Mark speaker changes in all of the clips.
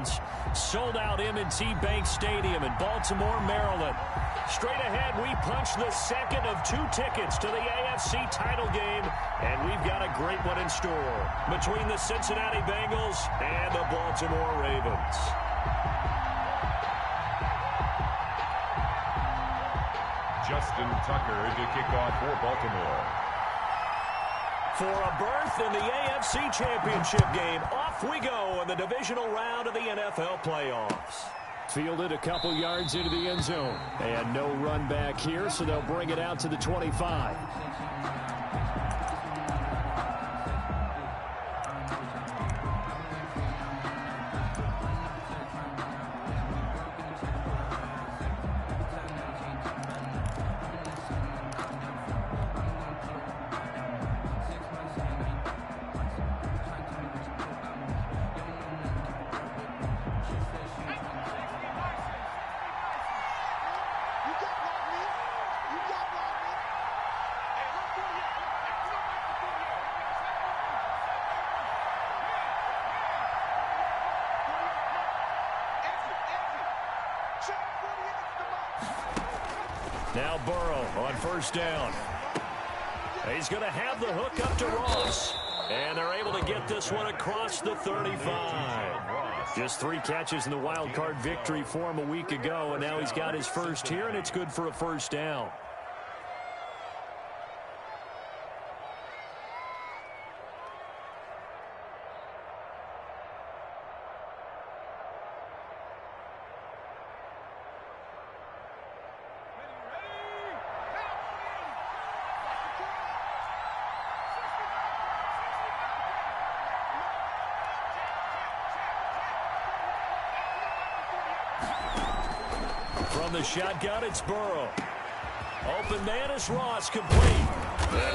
Speaker 1: fans. Sold-out M&T Bank Stadium in Baltimore, Maryland. Straight ahead, we punch the second of 2 tickets to the AFC title game, and we've got a great one in store between the Cincinnati Bengals and the Baltimore Ravens.
Speaker 2: Justin Tucker to kick off for Baltimore.
Speaker 1: For a berth in the AFC Championship game, off we go in the divisional round of the NFL playoffs. Fielded a couple yards into the end zone. And no run back here, so they'll bring it out to the 25. Now Burrow on first down. He's going to have the hook up to Ross. And they're able to get this one across the 35. Just 3 catches in the wild card victory for him a week ago, and now he's got his first here, and it's good for a first down. From the shotgun, it's Burrow. Open man is Ross, complete.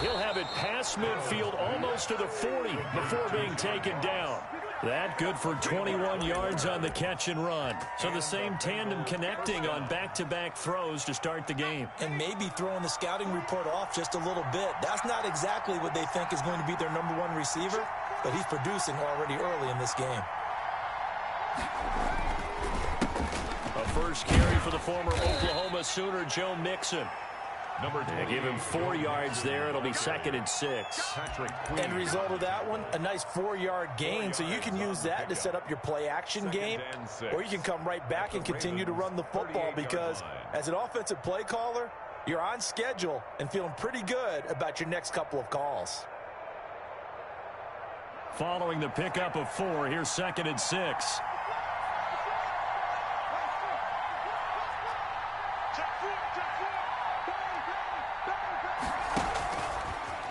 Speaker 1: He'll have it past midfield almost to the 40 before being taken down. That good for 21 yards on the catch and run. So the same tandem connecting on back-to-back throws to start the game.
Speaker 3: And maybe throwing the scouting report off just a little bit. That's not exactly what they think is going to be their #1 receiver, but he's producing already early in this game.
Speaker 1: First carry for the former Oklahoma Sooner, Joe Mixon. They give him 4 yards there. It'll be 2nd and 6.
Speaker 3: End result of that one, a nice 4-yard gain. So you can use that to set up your play-action game, or you can come right back and continue to run the football because as an offensive play caller, you're on schedule and feeling pretty good about your next couple of calls.
Speaker 1: Following the pickup of 4, here's 2nd and 6.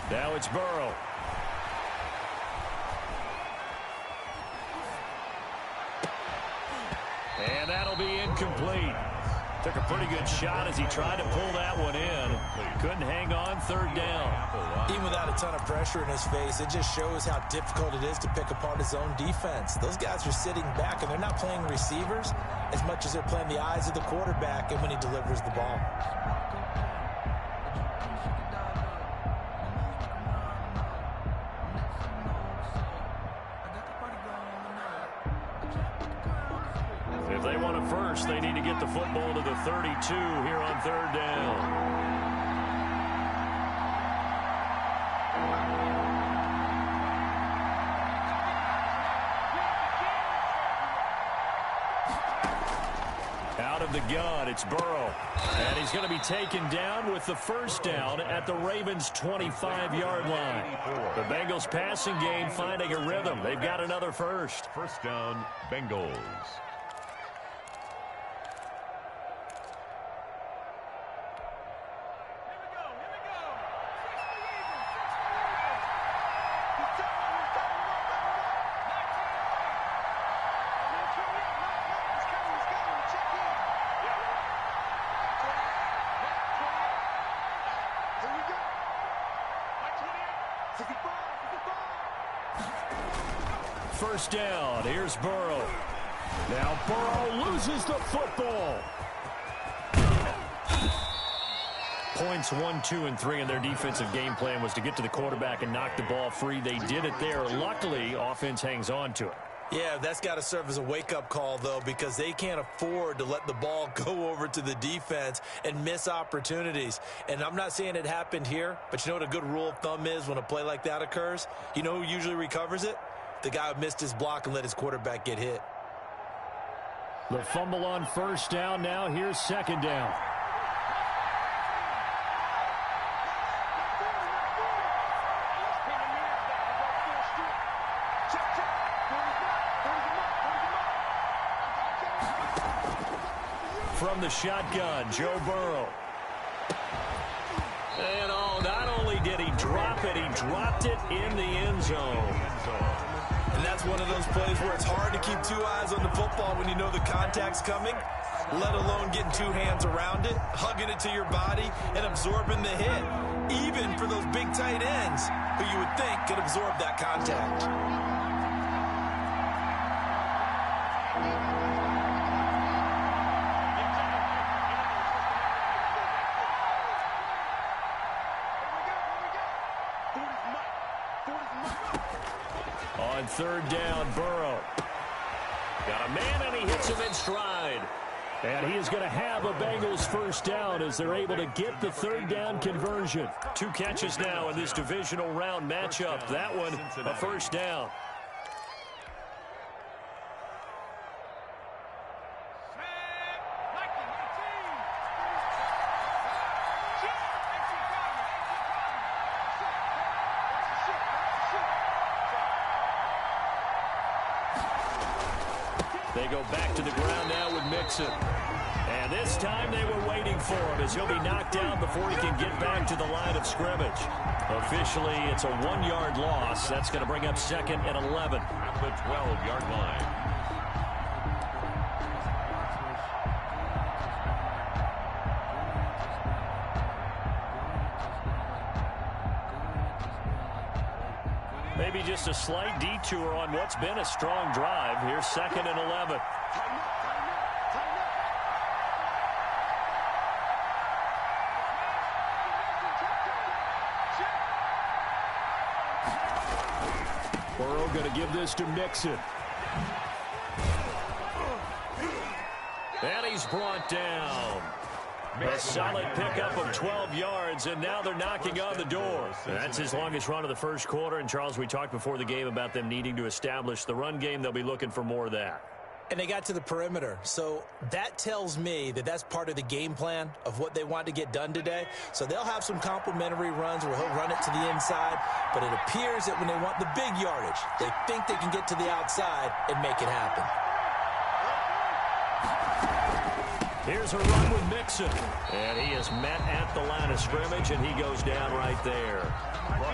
Speaker 1: Now it's Burrow. And that'll be incomplete. Took a pretty good shot as he tried to pull that one in. Couldn't hang on, 3rd down.
Speaker 3: Even without a ton of pressure in his face, it just shows how difficult it is to pick apart his own defense. Those guys are sitting back, and they're not playing receivers as much as they're playing the eyes of the quarterback and when he delivers the ball.
Speaker 1: If they want a first, they need to get the football to the 32 here on 3rd down. Out of the gun, it's Burrow. And he's going to be taken down with the first down at the Ravens' 25-yard line. The Bengals passing game finding a rhythm. They've got another first.
Speaker 2: First down, Bengals.
Speaker 1: First down, here's Burrow. Now Burrow loses the football. Points 1, 2, and 3 in their defensive game plan was to get to the quarterback and knock the ball free. They did it there. Luckily, offense hangs on to it.
Speaker 3: Yeah, that's got to serve as a wake-up call, though, because they can't afford to let the ball go over to the defense and miss opportunities. And I'm not saying it happened here, but you know what a good rule of thumb is when a play like that occurs? You know who usually recovers it? The guy who missed his block and let his quarterback get hit.
Speaker 1: The fumble on first down. Now here's second down. From the shotgun, Joe Burrow. And not only did he drop it, he dropped it in the end zone.
Speaker 3: And that's one of those plays where it's hard to keep two eyes on the football when you know the contact's coming, let alone getting two hands around it, hugging it to your body, and absorbing the hit, even for those big tight ends who you would think could absorb that contact.
Speaker 1: On third down, Burrow. Got a man, and he hits him in stride. And he is going to have a Bengals first down as they're able to get the third down conversion. 2 catches now in this divisional round matchup. That one, a first down. They go back to the ground now with Mixon. And this time they were waiting for him as he'll be knocked down before he can get back to the line of scrimmage. Officially, it's a 1-yard loss. That's going to bring up second and 11.
Speaker 2: At the 12-yard line.
Speaker 1: Maybe just a slight detour on what's been a strong drive. Here's second and 11. Burrow going to give this to Mixon. And he's brought down. A solid pickup of 12 yards, and now they're knocking on the door. That's his longest run of the first quarter. And, Charles, we talked before the game about them needing to establish the run game. They'll be looking for more of that.
Speaker 3: And they got to the perimeter. So that tells me that that's part of the game plan of what they want to get done today. So they'll have some complimentary runs where he'll run it to the inside. But it appears that when they want the big yardage, they think they can get to the outside and make it happen.
Speaker 1: Here's a run with Mixon. And he is met at the line of scrimmage, and he goes down right there.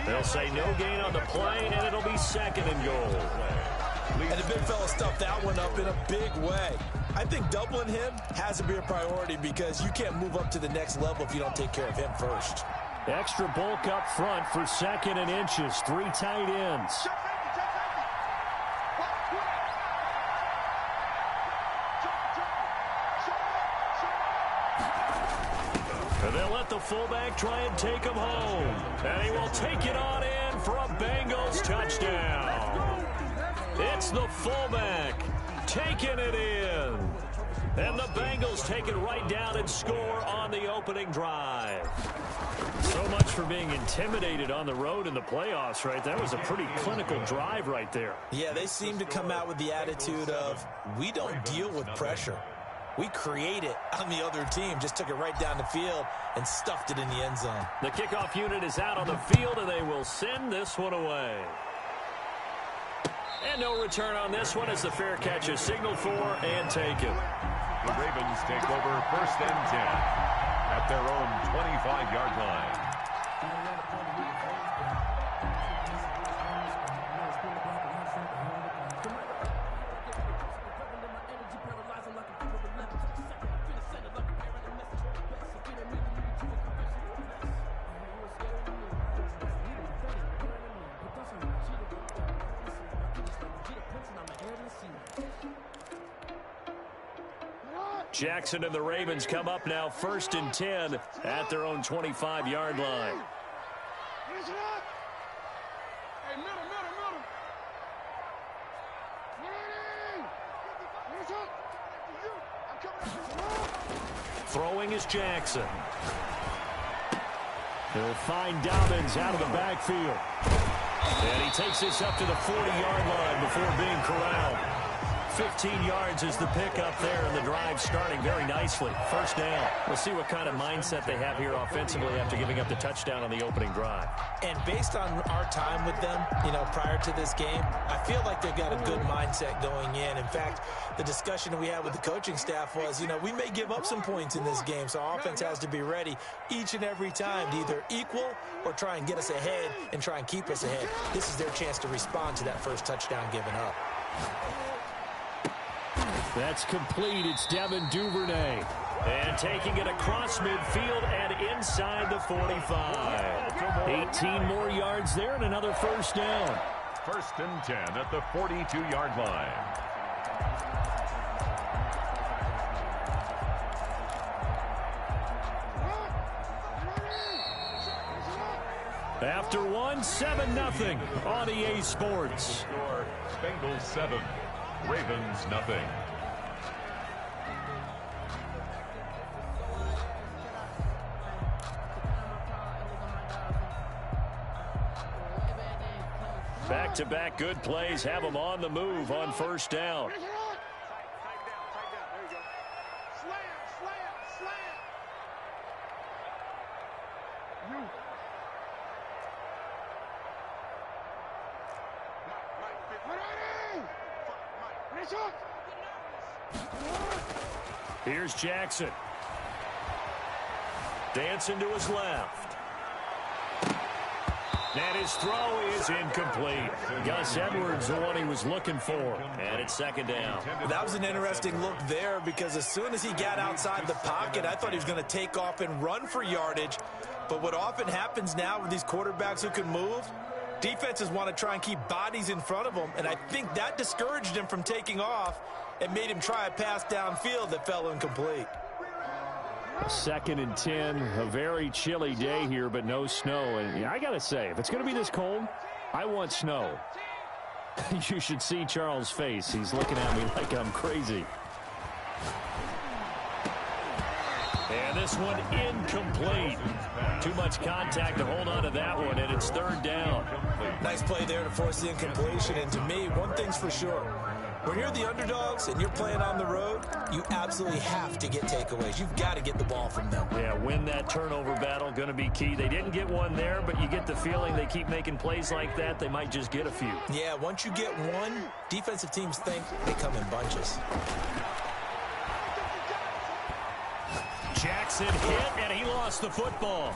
Speaker 1: They'll say no gain on the play, and it'll be second and goal.
Speaker 3: And the big fella stuffed that one up in a big way. I think doubling him has to be a priority because you can't move up to the next level if you don't take care of him first.
Speaker 1: Extra bulk up front for second and inches. 3 tight ends. And they'll let the fullback try and take him home. And he will take it on in for a Bengals touchdown. It's the fullback taking it in. And the Bengals take it right down and score on the opening drive. So much for being intimidated on the road in the playoffs, right? That was a pretty clinical drive right there.
Speaker 3: Yeah, they seem to come out with the attitude of, we don't deal with pressure. We create it on the other team. Just took it right down the field and stuffed it in the end zone.
Speaker 1: The kickoff unit is out on the field, and they will send this one away. And no return on this one as the fair catch is signaled for and taken.
Speaker 2: The Ravens take over first and 10 at their own 25-yard line.
Speaker 1: Jackson and the Ravens come up now first and 10 at their own 25-yard line.
Speaker 4: Hey, middle.
Speaker 1: Throwing is Jackson. He'll find Dobbins out of the backfield. And he takes this up to the 40-yard line before being corralled. 15 yards is the pickup there, and the drive starting very nicely. First down. We'll see what kind of mindset they have here offensively after giving up the touchdown on the opening drive.
Speaker 3: And based on our time with them, prior to this game, I feel like they've got a good mindset going in. In fact, the discussion we had with the coaching staff was, we may give up some points in this game, so our offense has to be ready each and every time to either equal or try and get us ahead and try and keep us ahead. This is their chance to respond to that first touchdown given up.
Speaker 1: That's complete. It's Devin Duvernay. And taking it across midfield and inside the 45. 18 more yards there and another first down.
Speaker 2: First and 10 at the 42-yard line.
Speaker 1: After one, 7-0 on EA Sports.
Speaker 2: Score, Bengals 7, Ravens 0.
Speaker 1: Back-to-back good plays have them on the move on first down. Here's Jackson. Dancing to his left. And his throw is incomplete. Gus Edwards, the one he was looking for. And it's second down.
Speaker 3: That was an interesting look there because as soon as he got outside the pocket, I thought he was going to take off and run for yardage. But what often happens now with these quarterbacks who can move, defenses want to try and keep bodies in front of them. And I think that discouraged him from taking off and made him try a pass downfield that fell incomplete.
Speaker 1: Second and 10, a very chilly day here, but no snow. And I got to say, if it's going to be this cold, I want snow. You should see Charles' face. He's looking at me like I'm crazy. And this one incomplete. Too much contact to hold on to that one, and it's third down.
Speaker 3: Nice play there to force the incompletion. And to me, one thing's for sure. When you're the underdogs and you're playing on the road, you absolutely have to get takeaways. You've got to get the ball from them.
Speaker 1: Yeah, win that turnover battle, going to be key. They didn't get one there, but you get the feeling they keep making plays like that, they might just get a few.
Speaker 3: Yeah, once you get one, defensive teams think they come in bunches.
Speaker 1: Jackson hit, and he lost the football.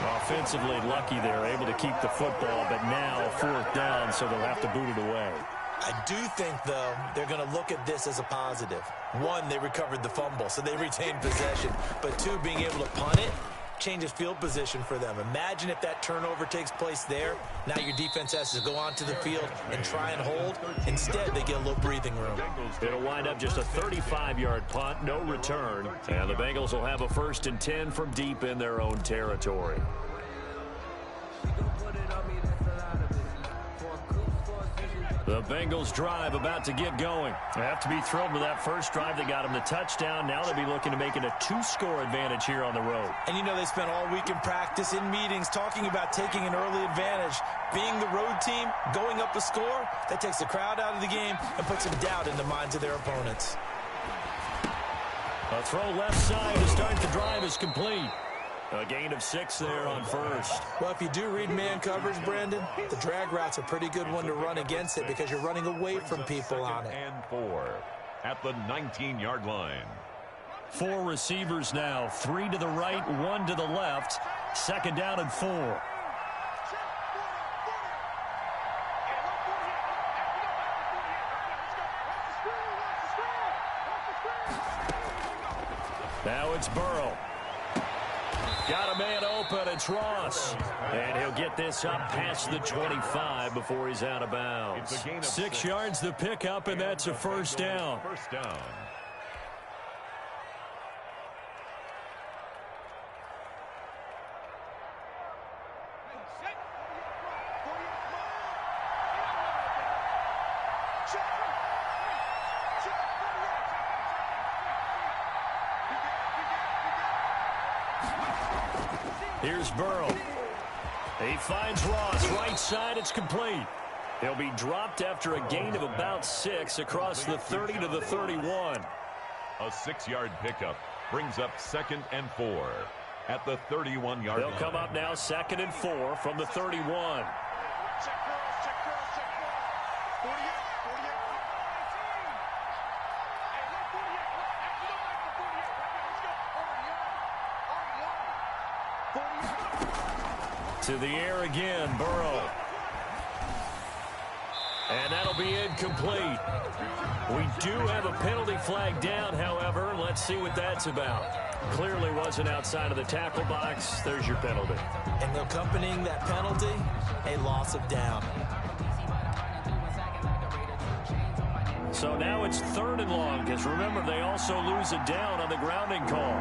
Speaker 1: Offensively lucky they're able to keep the football, but now fourth down, so they'll have to boot it away.
Speaker 3: I do think, though, they're going to look at this as a positive. One, they recovered the fumble, so they retained possession. But two, being able to punt it changes field position for them. Imagine if that turnover takes place there. Now your defense has to go onto the field and try and hold. Instead, they get a little breathing room.
Speaker 1: It'll wind up just a 35-yard punt, no return. And the Bengals will have a first and 10 from deep in their own territory. The Bengals drive about to get going. They have to be thrilled with that first drive that got them the touchdown. Now they'll be looking to make it a 2-score advantage here on the road.
Speaker 3: And they spent all week in practice, in meetings, talking about taking an early advantage. Being the road team, going up a score, that takes the crowd out of the game and puts some doubt in the minds of their opponents.
Speaker 1: A throw left side to start the drive is complete. A gain of 6 there on first.
Speaker 3: Well, if you do read man coverage, Brandon, the drag route's a pretty good one to run against it because you're running away from people on it.
Speaker 2: And 4 at the 19-yard line.
Speaker 1: 4 receivers now, 3 to the right, 1 to the left. Second down and 4. Now it's Burrow. Got a man open, it's Ross. And he'll get this up past the 25 before he's out of bounds. 6 yards the pickup, and that's a first down.
Speaker 2: First down.
Speaker 1: Here's Burrow. He finds Ross. Right side, it's complete. He'll be dropped after a gain of about 6 across the 30 to the 31.
Speaker 2: A 6-yard pickup brings up 2nd and 4 at the 31-yard line.
Speaker 1: They'll come up now 2nd and 4 from the 31. To the air again, Burrow. And that'll be incomplete. We do have a penalty flag down, however. Let's see what that's about. Clearly wasn't outside of the tackle box. There's your penalty.
Speaker 3: And accompanying that penalty, a loss of down.
Speaker 1: So now it's 3rd and long, because remember, they also lose a down on the grounding call.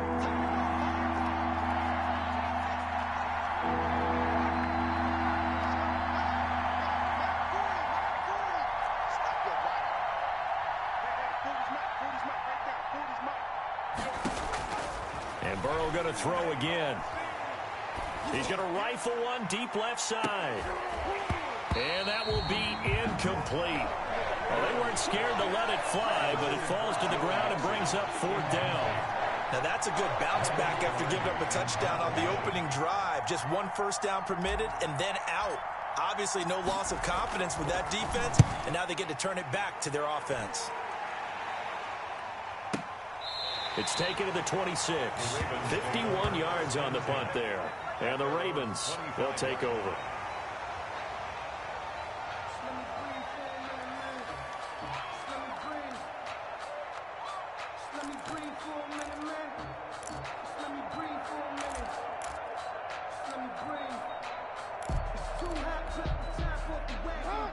Speaker 1: And Burrow going to throw again. He's going to rifle one deep left side. And that will be incomplete. Well, they weren't scared to let it fly, but it falls to the ground and brings up 4th down.
Speaker 3: Now that's a good bounce back after giving up a touchdown on the opening drive. Just 1 first down permitted and then out. Obviously no loss of confidence with that defense, and now they get to turn it back to their offense.
Speaker 1: It's taken to the 26. 51 yards on the punt there. And the Ravens, they'll take over.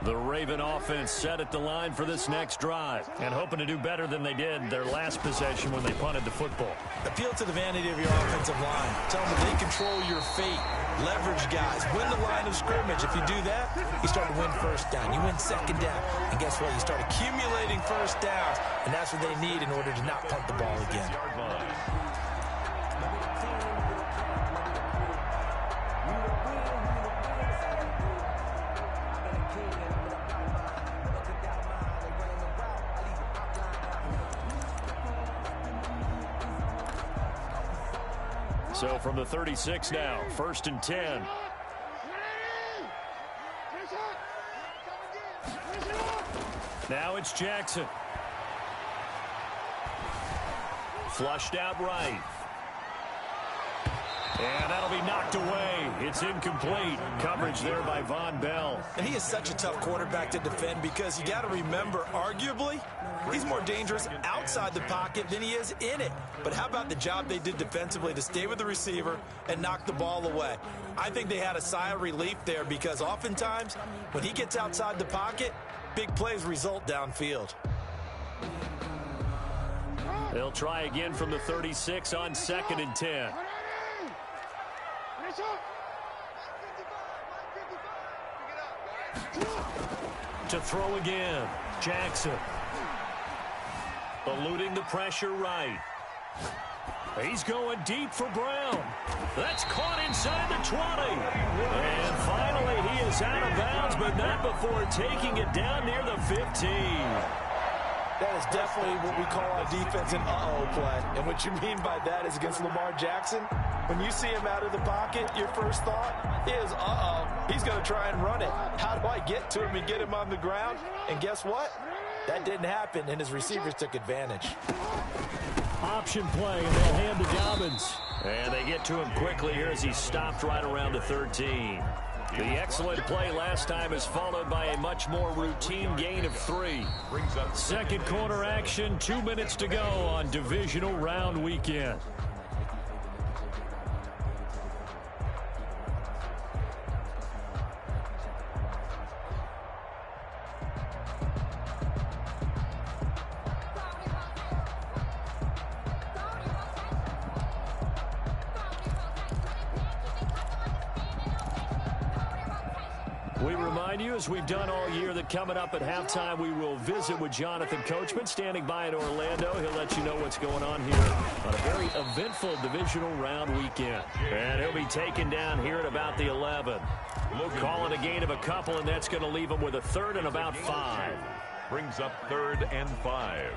Speaker 1: The Raven offense set at the line for this next drive and hoping to do better than they did their last possession when they punted the football.
Speaker 3: Appeal to the vanity of your offensive line. Tell them that they control your fate. Leverage guys. Win the line of scrimmage. If you do that, you start to win first down. You win 2nd down. And guess what? You start accumulating first downs. And that's what they need in order to not punt the ball again.
Speaker 1: So from the 36 now, 1st and 10. Now it's Jackson. Flushed out right. And that'll be knocked away. It's incomplete. Coverage there by Von Bell.
Speaker 3: And he is such a tough quarterback to defend because you got to remember, arguably, he's more dangerous outside the pocket than he is in it. But how about the job they did defensively to stay with the receiver and knock the ball away? I think they had a sigh of relief there because oftentimes when he gets outside the pocket, big plays result downfield.
Speaker 1: They'll try again from the 36 on 2nd and 10. To throw again, Jackson. Eluding the pressure right. He's going deep for Brown. That's caught inside the 20. And finally he is out of bounds, but not before taking it down near the 15.
Speaker 3: That is definitely what we call our defense an uh-oh play. And what you mean by that is against Lamar Jackson, when you see him out of the pocket, your first thought is, uh-oh, he's going to try and run it. How do I get to him and get him on the ground? And guess what? That didn't happen, and his receivers took advantage.
Speaker 1: Option play, and they'll hand to Dobbins. And they get to him quickly here as he stopped right around the 13. The excellent play last time is followed by a much more routine gain of 3. 2nd quarter action, 2 minutes to go on divisional round weekend. We remind you, as we've done all year, that coming up at halftime, we will visit with Jonathan Coachman, standing by in Orlando. He'll let you know what's going on here on a very eventful divisional round weekend. And he'll be taken down here at about the 11. We'll call it a gain of a couple, and that's going to leave him with a third and about 5.
Speaker 2: Brings up 3rd and 5.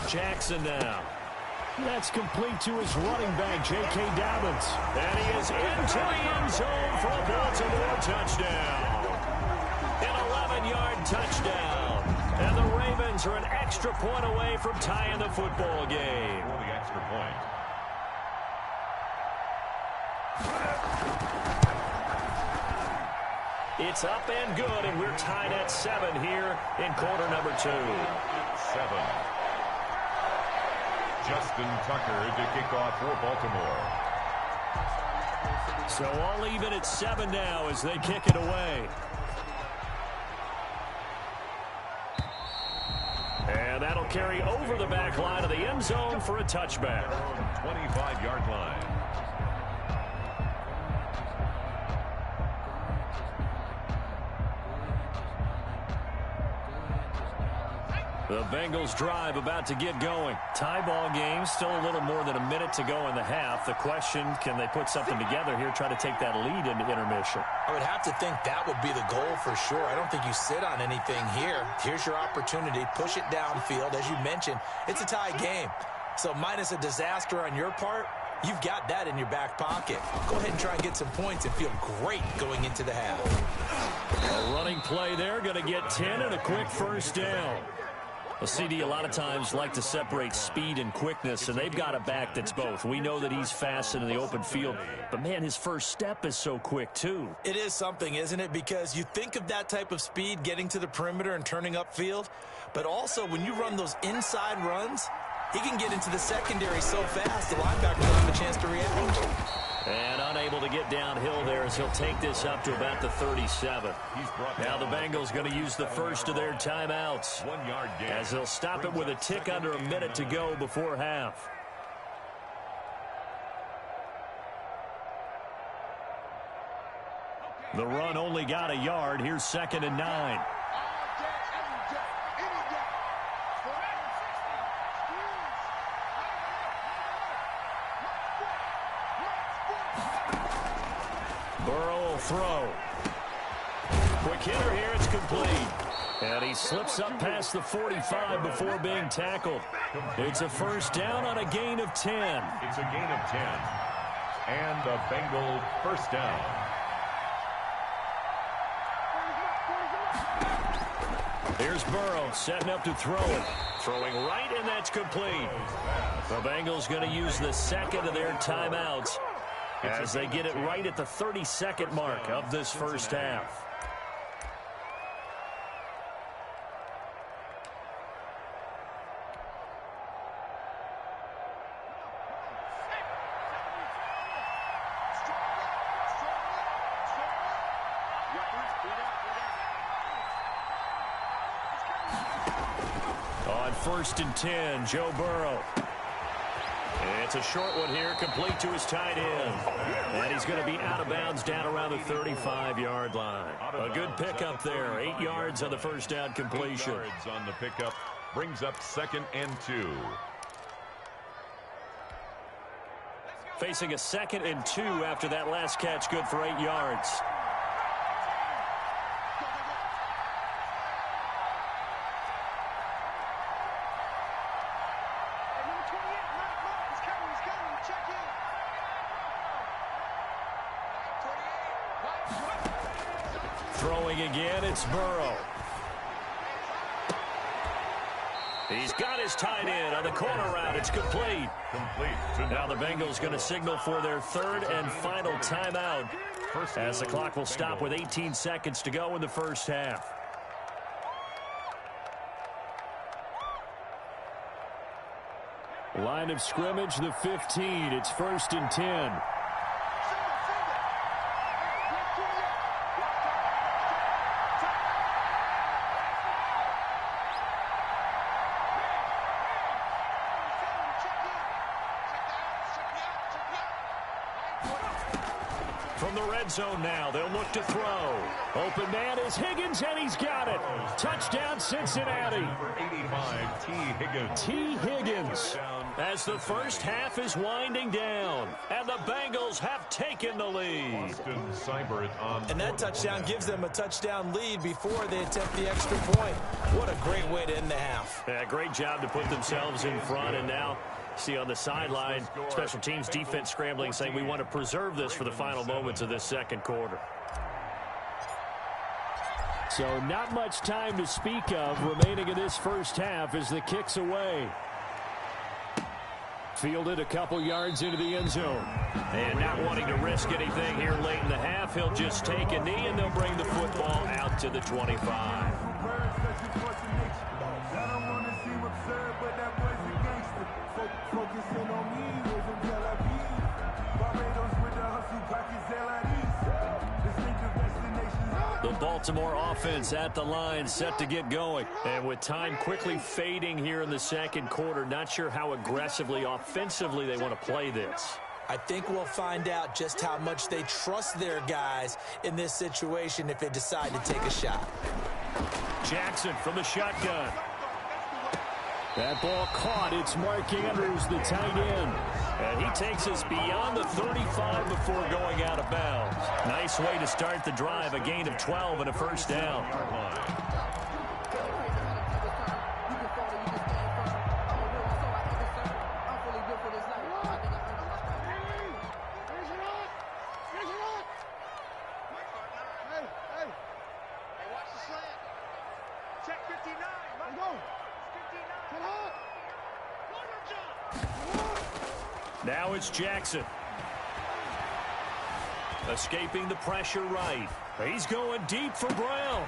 Speaker 1: Jackson now. That's complete to his running back, J.K. Dobbins. And he is into the end zone for a Baltimore touchdown. An 11-yard touchdown. And the Ravens are an extra point away from tying the football game.
Speaker 2: For the extra point.
Speaker 1: It's up and good, and we're tied at 7 here in quarter number 2.
Speaker 2: 7. Justin Tucker to kick off for Baltimore.
Speaker 1: So all even at 7 now as they kick it away. And that'll carry over the back line of the end zone for a touchback.
Speaker 2: 25-yard line.
Speaker 1: The Bengals drive about to get going. Tie ball game, still a little more than a minute to go in the half. The question, can they put something together here, try to take that lead into intermission?
Speaker 3: I would have to think that would be the goal for sure. I don't think you sit on anything here. Here's your opportunity. Push it downfield. As you mentioned, it's a tie game. So minus a disaster on your part, you've got that in your back pocket. Go ahead and try and get some points and feel great going into the half.
Speaker 1: A running play there, going to get 10 and a quick first down. A CD a lot of times like to separate speed and quickness, and they've got a back that's both. We know that he's fast in the open field, but, man, his first step is so quick, too.
Speaker 3: It is something, isn't it? Because you think of that type of speed getting to the perimeter and turning upfield, but also when you run those inside runs, he can get into the secondary so fast the linebacker will have a chance to react.
Speaker 1: And unable to get downhill there as he'll take this up to about the 37. Now the Bengals going to use the first of their timeouts
Speaker 2: 1 yard gain.
Speaker 1: as they'll stop it with a tick under a minute to go before half. The run only got a yard. Here's 2nd and 9. Burrow will throw. Quick hitter here. It's complete. And he slips up past the 45 before being tackled. It's a first down on a gain of 10.
Speaker 2: It's a gain of 10. And a Bengal first down.
Speaker 1: Here's Burrow setting up to throw it. Throwing right, and that's complete. The Bengals going to use the second of their timeouts as they get it right at the 32nd mark of this first half. On 1st and 10, Joe Burrow. It's a short one here, complete to his tight end. And he's going to be out of bounds down around the 35-yard line. A good pickup there, 8 yards on the first down completion.
Speaker 2: 8 yards on the pickup brings up 2nd and 2.
Speaker 1: Facing a 2nd and 2 after that last catch, good for 8 yards. Throwing again, it's Burrow. He's got his tight end on the corner route. It's complete.
Speaker 2: Complete.
Speaker 1: Now the Bengals going to signal for their 3rd and final timeout as the clock will stop with 18 seconds to go in the first half. Line of scrimmage, the 15. It's 1st and 10. From the red zone now, they'll look to throw. Open man is Higgins, and he's got it. Touchdown, Cincinnati.
Speaker 2: 85, T. Higgins.
Speaker 1: T. Higgins. As the first half is winding down, and the Bengals have taken the lead.
Speaker 3: And that touchdown gives them a touchdown lead before they attempt the extra point. What a great way to end the half.
Speaker 1: Yeah, great job to put themselves in front, and now see on the sideline, special teams defense scrambling, saying we want to preserve this for the final moments of this second quarter. So not much time to speak of remaining in this first half as the kick's away. Fielded a couple yards into the end zone. And not wanting to risk anything here late in the half, he'll just take a knee and they'll bring the football out to the 25. The Baltimore offense at the line, set to get going. And with time quickly fading here in the second quarter, not sure how aggressively, offensively they want to play this.
Speaker 3: I think we'll find out just how much they trust their guys in this situation if they decide to take a shot.
Speaker 1: Jackson from the shotgun. That ball caught. It's Mark Andrews, the tight end. And he takes us beyond the 35 before going out of bounds. Nice way to start the drive. A gain of 12 and a first down. Now it's Jackson. Escaping the pressure right. He's going deep for Brown.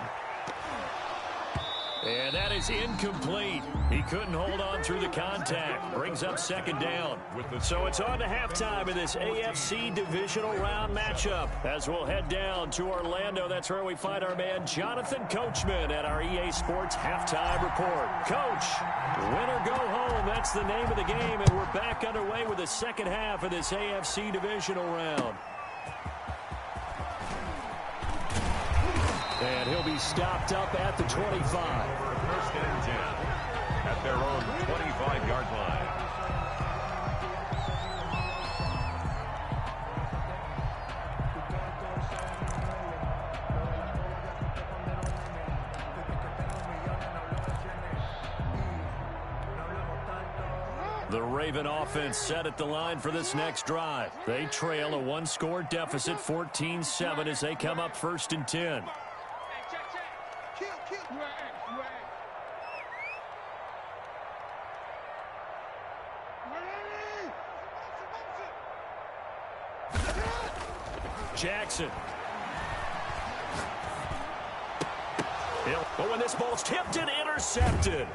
Speaker 1: And that is incomplete. He couldn't hold on through the contact. Brings up second down. So it's on to halftime in this AFC divisional round matchup. As we'll head down to Orlando, that's where we find our man Jonathan Coachman at our EA Sports Halftime Report. Coach, win or go home, that's the name of the game, and we're back underway with the second half of this AFC divisional round. And he'll be stopped up at the 25.
Speaker 2: First and 10 at their own 25-yard line.
Speaker 1: The Raven offense set at the line for this next drive. They trail a one-score deficit, 14-7, as they come up 1st and 10. Jackson. But when this ball's tipped and intercepted.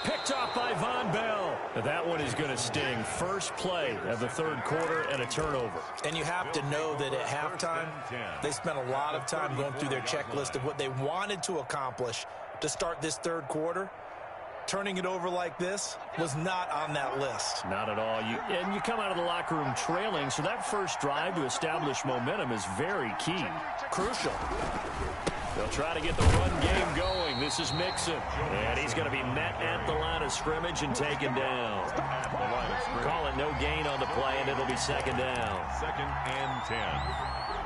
Speaker 1: Picked off by Von Bell. That one is going to sting. First play of the third quarter and a turnover.
Speaker 3: And you have to know that at halftime, they spent a lot of time going through their checklist of what they wanted to accomplish to start this third quarter. Turning it over like this was not on that list.
Speaker 1: Not at all. And you come out of the locker room trailing, so that first drive to establish momentum is very key. Crucial. They'll try to get the run game going. This is Mixon. And he's going to be met at the line of scrimmage and taken down. Call it no gain on the play, and it'll be second down.
Speaker 2: 2nd and 10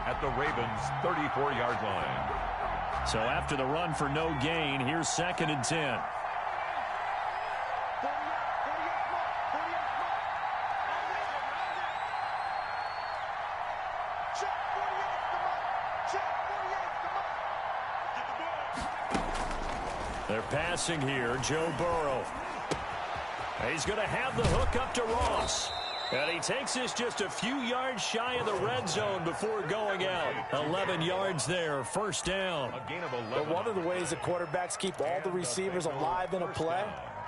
Speaker 2: at the Ravens' 34-yard line.
Speaker 1: So after the run for no gain, here's 2nd and 10. They're passing here. Joe Burrow. He's going to have the hook up to Ross. And he takes this just a few yards shy of the red zone before going out. 11 yards there, first down.
Speaker 2: A gain of 11.
Speaker 3: But one of the ways that quarterbacks keep all the receivers alive in a play,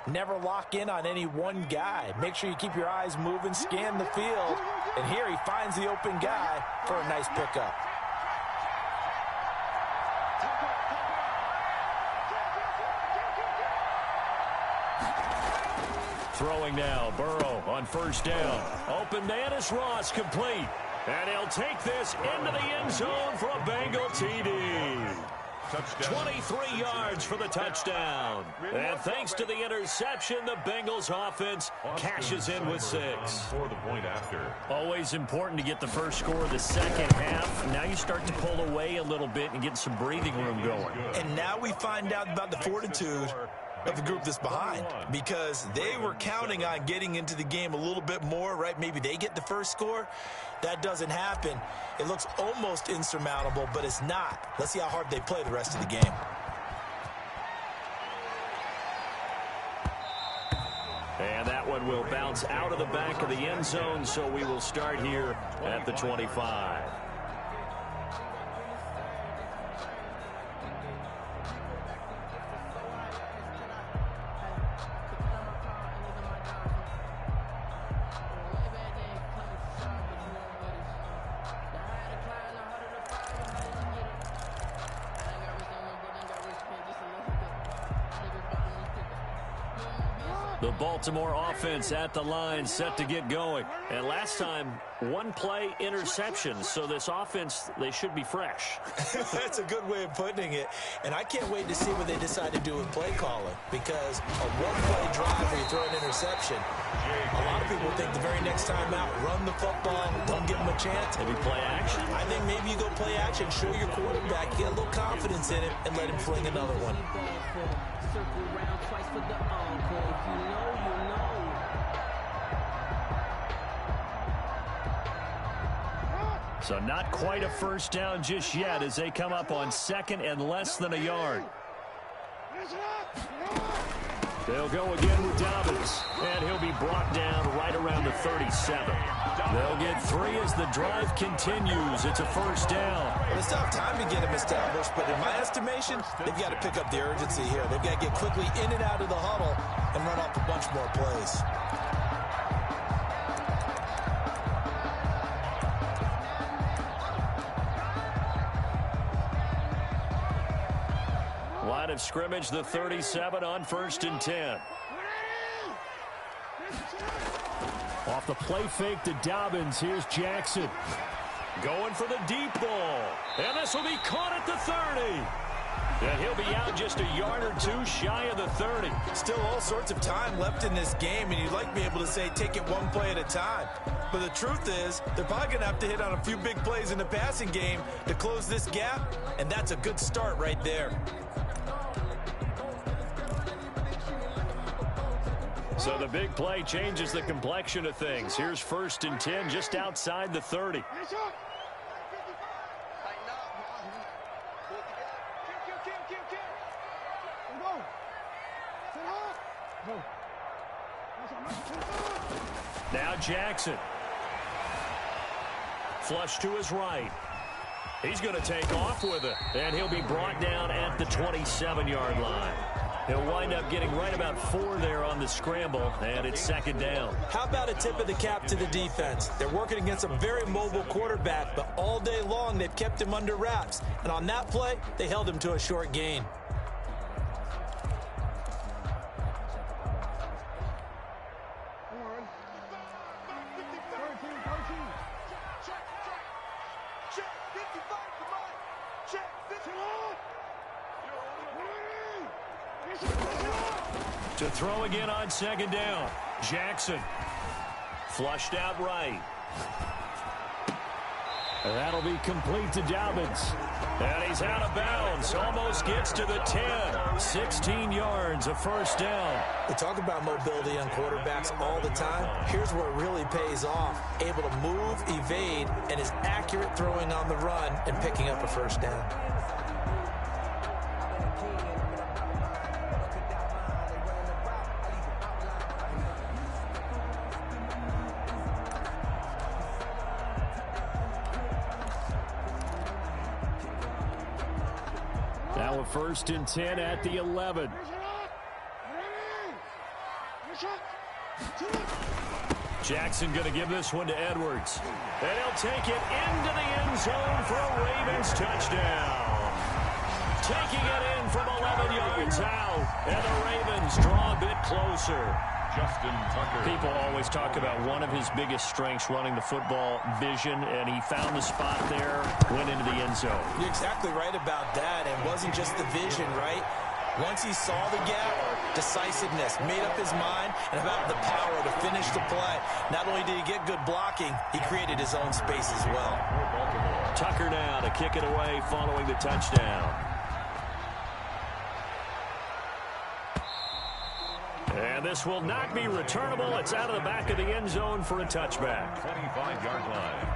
Speaker 3: never lock in on any one guy. Make sure you keep your eyes moving, scan the field. And here he finds the open guy for a nice pickup.
Speaker 1: Throwing now, Burrow on first down. Open man is Ross, complete. And he'll take this into the end zone for a Bengal TD.
Speaker 2: Touchdown.
Speaker 1: 23 yards for the touchdown. And thanks to the interception, the Bengals offense cashes in with 6.
Speaker 2: For the point after.
Speaker 1: Always important to get the first score of the second half. Now you start to pull away a little bit and get some breathing room going.
Speaker 3: And now we find out about the fortitude of the group that's behind, because they were counting on getting into the game a little bit more, right? Maybe they get the first score. That doesn't happen. It looks almost insurmountable, but it's not. Let's see how hard they play the rest of the game.
Speaker 1: And that one will bounce out of the back of the end zone, so we will start here at the 25. The Baltimore offense at the line, set to get going. And last time, one play interception. So this offense, they should be fresh.
Speaker 3: That's a good way of putting it. And I can't wait to see what they decide to do with play calling, because a one-play drive where you throw an interception, a lot of people think the very next time out, run the football, don't give them a chance.
Speaker 1: Maybe play action.
Speaker 3: I think maybe you go play action, show your quarterback, get a little confidence in him, and let him fling another one.
Speaker 4: Circle around twice for the encore. If you know, you know.
Speaker 1: So not quite a first down just yet as they come up on second and less than a yard. They'll go again with Dobbins, and he'll be brought down right around the 37. They'll get 3 as the drive continues. It's a first down.
Speaker 3: Well, they still have time to get him established, but in my estimation, they've got to pick up the urgency here. They've got to get quickly in and out of the huddle and run off a bunch more plays.
Speaker 1: Line of scrimmage, the 37 on first and 10. Off the play fake to Dobbins, here's Jackson. Going for the deep ball. And this will be caught at the 30. And he'll be out just a yard or two shy of the 30.
Speaker 3: Still all sorts of time left in this game, and you'd like to be able to say take it one play at a time. But the truth is, they're probably going to have to hit on a few big plays in the passing game to close this gap, and that's a good start right there.
Speaker 1: So the big play changes the complexion of things. Here's first and 10 just outside the 30. Now Jackson. Flush to his right. He's going to take off with it, and he'll be brought down at the 27-yard line. He'll wind up getting right about 4 there on the scramble, and it's second down.
Speaker 3: How about a tip of the cap to the defense? They're working against a very mobile quarterback, but all day long they've kept him under wraps. And on that play, they held him to a short gain.
Speaker 1: To throw again on second down. Jackson. Flushed out right. And that'll be complete to Dobbins. And he's out of bounds. Almost gets to the 10. 16 yards, a first down.
Speaker 3: We talk about mobility on quarterbacks all the time. Here's where it really pays off. Able to move, evade, and is accurate throwing on the run and picking up a first down.
Speaker 1: Now a 1st and 10 at the 11. Jackson going to give this one to Edwards. And he'll take it into the end zone for a Ravens touchdown. Taking it in from 11 yards out. And the Ravens draw a bit closer.
Speaker 2: Justin Tucker.
Speaker 1: People always talk about one of his biggest strengths, running the football, vision, and he found the spot there, went into the end zone.
Speaker 3: You're exactly right about that. It wasn't just the vision, right? Once he saw the gap, decisiveness, made up his mind, and about the power to finish the play. Not only did he get good blocking, he created his own space as well.
Speaker 1: Tucker now to kick it away following the touchdown. And this will not be returnable. It's out of the back of the end zone for a touchback.
Speaker 2: 25-yard line.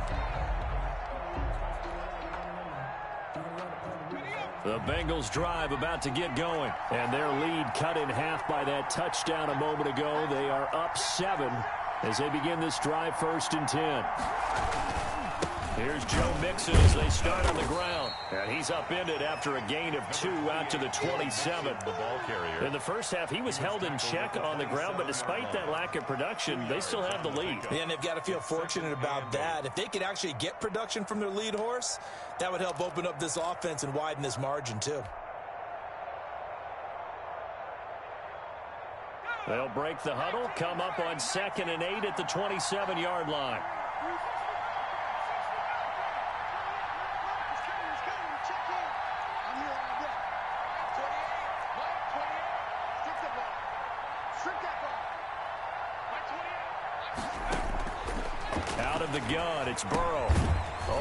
Speaker 1: The Bengals drive about to get going. And their lead cut in half by that touchdown a moment ago. They are up 7 as they begin this drive 1st and 10. Here's Joe Mixon as they start on the ground. And he's upended after a gain of 2 out to the 27.
Speaker 2: The ball carrier.
Speaker 1: In the first half, he was held in check on the ground, but despite that lack of production, they still have the lead.
Speaker 3: Yeah, and they've got to feel fortunate about that. If they could actually get production from their lead horse, that would help open up this offense and widen this margin too.
Speaker 1: They'll break the huddle, come up on 2nd and 8 at the 27-yard line. Out of the gun, it's Burrow.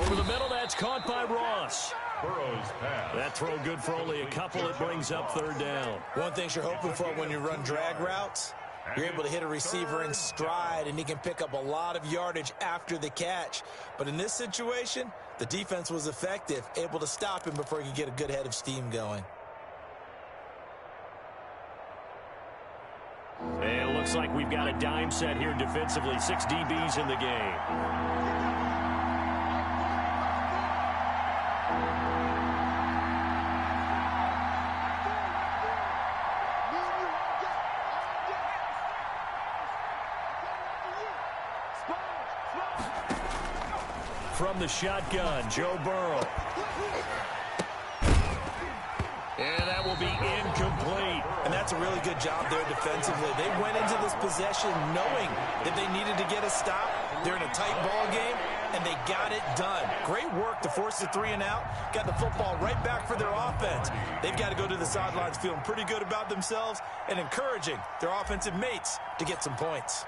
Speaker 1: Over the middle, that's caught by Ross.
Speaker 2: Burrow's pass.
Speaker 1: That throw good for only a couple. It brings up 3rd down.
Speaker 3: One thing you're hoping for when you run drag routes, you're able to hit a receiver in stride, and he can pick up a lot of yardage after the catch. But in this situation, the defense was effective, able to stop him before he could get a good head of steam going.
Speaker 1: And it looks like we've got a dime set here defensively. 6 DBs in the game. From the shotgun, Joe Burrow. And that will be incomplete.
Speaker 3: And that's a really good job there defensively. They went into this possession knowing that they needed to get a stop. They're in a tight ball game, and they got it done. Great work to force the 3 and out. Got the football right back for their offense. They've got to go to the sidelines feeling pretty good about themselves and encouraging their offensive mates to get some points.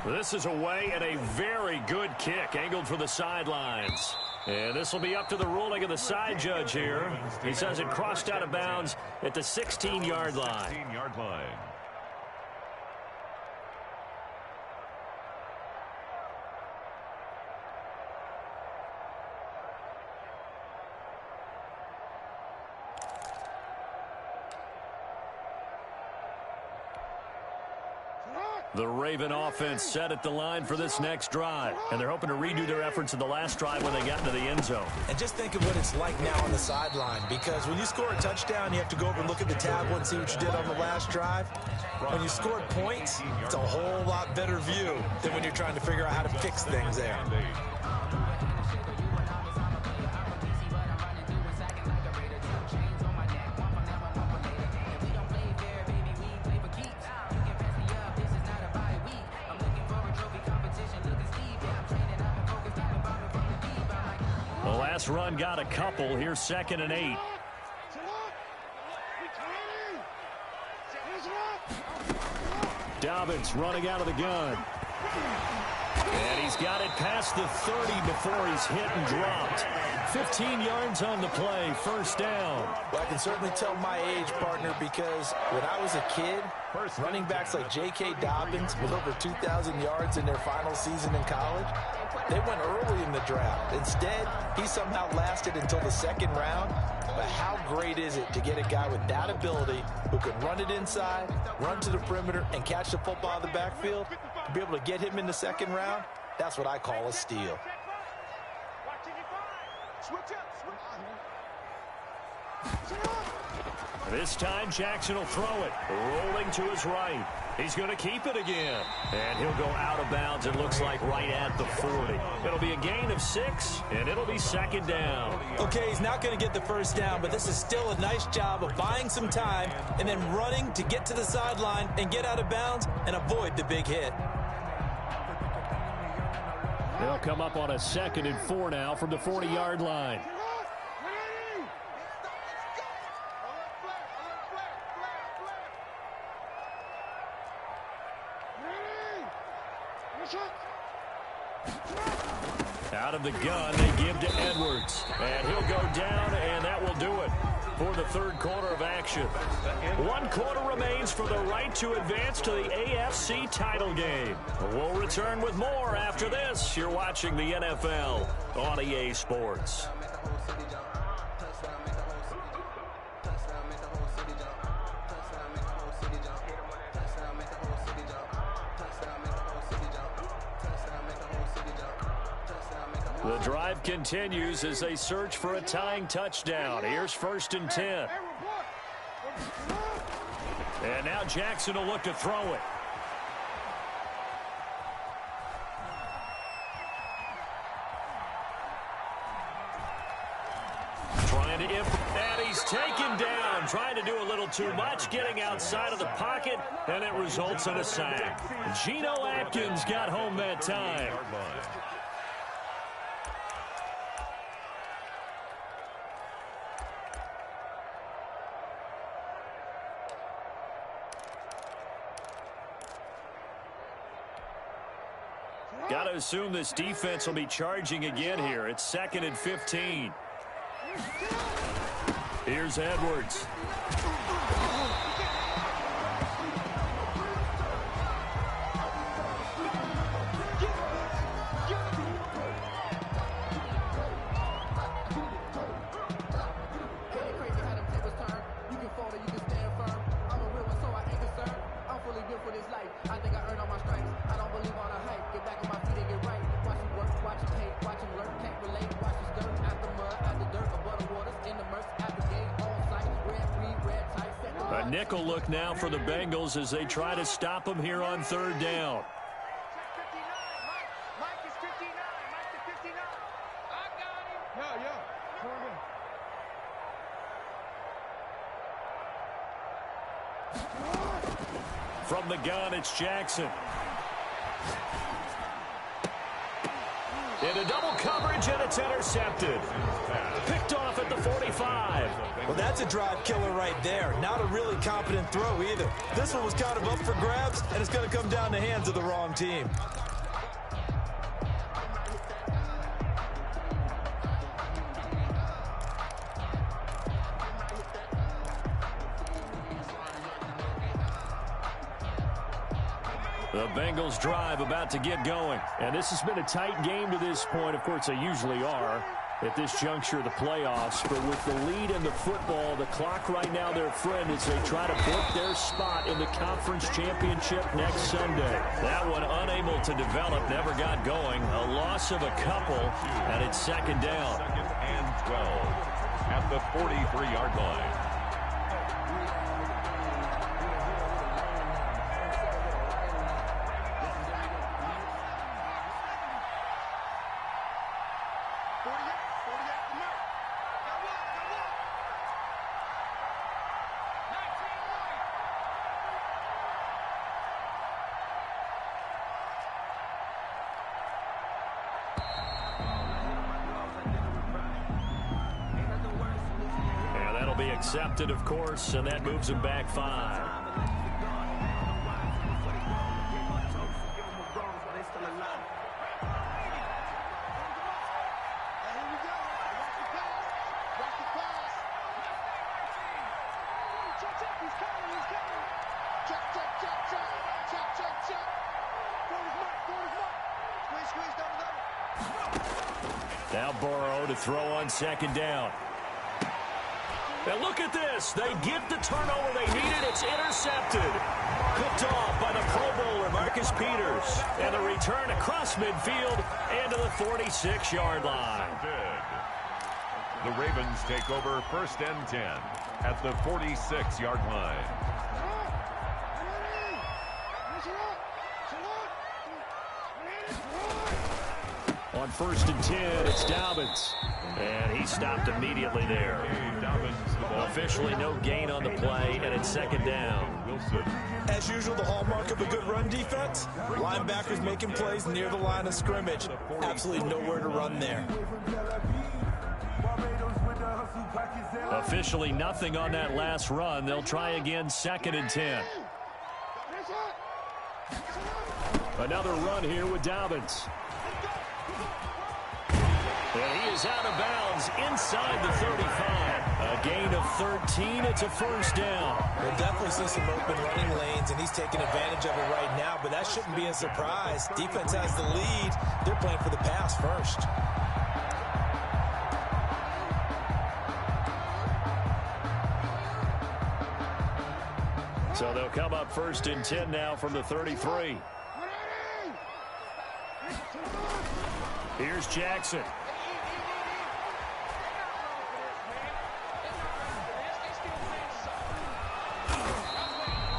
Speaker 1: This is away and a very good kick, angled for the sidelines. And this will be up to the ruling of the side judge here. He says it crossed out of bounds at the 16-yard line.
Speaker 2: 16-yard line.
Speaker 1: The Raven offense set at the line for this next drive. And they're hoping to redo their efforts in the last drive when they got into the end zone.
Speaker 3: And just think of what it's like now on the sideline, because when you score a touchdown, you have to go over and look at the tablet and see what you did on the last drive. When you scored points, it's a whole lot better view than when you're trying to figure out how to fix things there.
Speaker 1: Last run got a couple. Here's 2nd and 8. Dobbins running out of the gun. And he's got it past the 30 before he's hit and dropped. 15 yards on the play, 1st down.
Speaker 3: Well, I can certainly tell my age, partner, because when I was a kid, running backs like J.K. Dobbins with over 2,000 yards in their final season in college, they went early in the draft. Instead, he somehow lasted until the 2nd round. But how great is it to get a guy with that ability who can run it inside, run to the perimeter, and catch the football out of the backfield? To be able to get him in the 2nd round, that's what I call a steal.
Speaker 1: This time Jackson will throw it. Rolling to his right. He's going to keep it again. And he'll go out of bounds, it looks like, right at the 40. It'll be a gain of 6, and it'll be second down.
Speaker 3: Okay, he's not going to get the first down, but this is still a nice job of buying some time and then running to get to the sideline and get out of bounds and avoid the big hit.
Speaker 1: They'll come up on a 2nd and 4 now from the 40-yard line. Out of the gun, they give to Edwards. And he'll go down, and that will do it for the third quarter of action. 1 quarter remains for the right to advance to the AFC title game. We'll return with more after this. You're watching the NFL on EA Sports. The drive continues as they search for a tying touchdown. Here's 1st and 10. And now Jackson will look to throw it. Trying to and he's taken down. Trying to do a little too much, getting outside of the pocket, and it results in a sack. Geno Atkins got home that time. Got to assume this defense will be charging again here. It's 2nd and 15. Here's Edwards. A nickel look now for the Bengals as they try to stop him here on 3rd down. From the gun, it's Jackson. Into double coverage, and it's intercepted. Picked off at the 45.
Speaker 3: Well, that's a drive killer right there. Not a really confident throw either. This one was kind of up for grabs, and it's going to come down the hands of the wrong team. The Bengals drive about to get going. And this has been a tight game to this point. Of course, they usually are at this juncture of the playoffs. But with the lead in the football, the clock right now their friend as they try to book their spot in the conference championship next Sunday. That one unable to develop, never got going. A loss of a couple, and it's 2nd down.
Speaker 2: 2nd and 12 at the 43-yard line.
Speaker 1: Accepted, of course, and that moves him back 5. Now Burrow to throw on 2nd down. Now look at this. They get the turnover they needed. It's intercepted. Picked off by the Pro Bowler, Marcus Peters. And the return across midfield into the 46-yard line.
Speaker 2: The Ravens take over 1st and 10 at the 46-yard line.
Speaker 1: On 1st and 10, it's Dobbins. And he stopped immediately there. Officially no gain on the play, and it's 2nd down.
Speaker 3: As usual, the hallmark of a good run defense, linebackers making plays near the line of scrimmage. Absolutely nowhere to run there.
Speaker 1: Officially nothing on that last run. They'll try again, 2nd and 10. Another run here with Dobbins. And he is out of bounds inside the 35. A gain of 13. It's a 1st down.
Speaker 3: We'll definitely see some open running lanes, and he's taking advantage of it right now, but that shouldn't be a surprise. Defense has the lead. They're playing for the pass first.
Speaker 1: So they'll come up 1st and 10 now from the 33. Here's Jackson.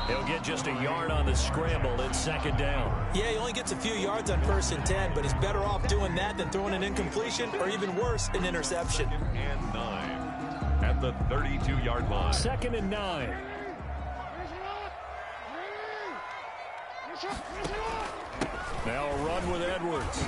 Speaker 1: He'll get just a yard on the scramble. It's 2nd down.
Speaker 3: Yeah, he only gets a few yards on 1st and 10, but he's better off doing that than throwing an incompletion or even worse, an interception.
Speaker 2: And 9 at the 32-yard line.
Speaker 1: 2nd and 9. Now a run with Edwards.